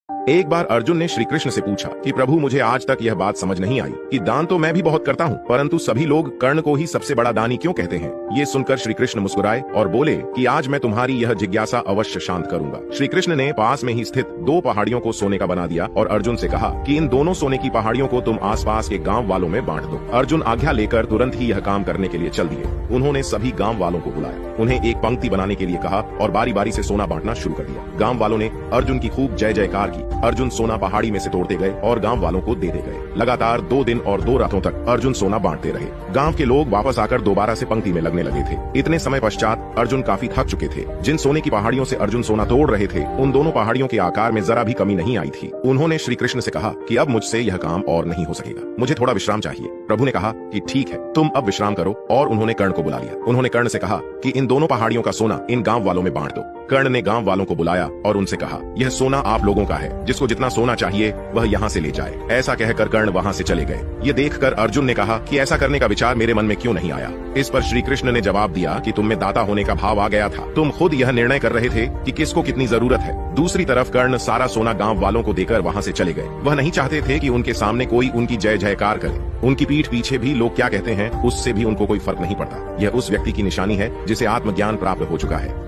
एक बार अर्जुन ने श्री कृष्ण से पूछा कि प्रभु मुझे आज तक यह बात समझ नहीं आई कि दान तो मैं भी बहुत करता हूँ, परंतु सभी लोग कर्ण को ही सबसे बड़ा दानी क्यों कहते हैं। ये सुनकर श्री कृष्ण मुस्कुराए और बोले कि आज मैं तुम्हारी यह जिज्ञासा अवश्य शांत करूंगा। श्री कृष्ण ने पास में ही स्थित दो पहाड़ियों को सोने का बना दिया और अर्जुन से कहा कि इन दोनों सोने की पहाड़ियों को तुम आसपास के गाँव वालों में बांट दो। अर्जुन आज्ञा लेकर तुरंत ही यह काम करने के लिए चल दिए। उन्होंने सभी गाँव वालों को बुलाया, उन्हें एक पंक्ति बनाने के लिए कहा और बारी बारी से सोना बांटना शुरू कर दिया। गाँव वालों ने अर्जुन की खूब जय जयकार की। अर्जुन सोना पहाड़ी में से तोड़ते गए और गांव वालों को देते गए। लगातार 2 दिन और 2 रातों तक अर्जुन सोना बांटते रहे। गांव के लोग वापस आकर दोबारा से पंक्ति में लगने लगे थे। इतने समय पश्चात अर्जुन काफी थक चुके थे। जिन सोने की पहाड़ियों से अर्जुन सोना तोड़ रहे थे, उन दोनों पहाड़ियों के आकार में जरा भी कमी नहीं आई थी। उन्होंने श्री कृष्ण से कहा कि अब मुझसे यह काम और नहीं हो सकेगा, मुझे थोड़ा विश्राम चाहिए। प्रभु ने कहा कि ठीक है, तुम अब विश्राम करो और उन्होंने कर्ण को बुला लिया। उन्होंने कर्ण से कहा कि इन दोनों पहाड़ियों का सोना इन गांव वालों में बांट दो। कर्ण ने गांव वालों को बुलाया और उनसे कहा, यह सोना आप लोगों का है, जिसको जितना सोना चाहिए वह यहाँ से ले जाए। ऐसा कहकर कर्ण वहाँ से चले गए। ये देखकर अर्जुन ने कहा कि ऐसा करने का विचार मेरे मन में क्यों नहीं आया। इस पर श्री कृष्ण ने जवाब दिया कि तुम में दाता होने का भाव आ गया था। तुम खुद यह निर्णय कर रहे थे कि किसको कितनी जरूरत है। दूसरी तरफ कर्ण सारा सोना गांव वालों को देकर वहाँ से चले गए। वह नहीं चाहते थे कि उनके सामने कोई उनकी जय जयकार करे। उनकी पीठ पीछे भी लोग क्या कहते हैं उससे भी उनको कोई फर्क नहीं पड़ता। यह उस व्यक्ति की निशानी है जिसे आत्मज्ञान प्राप्त हो चुका है।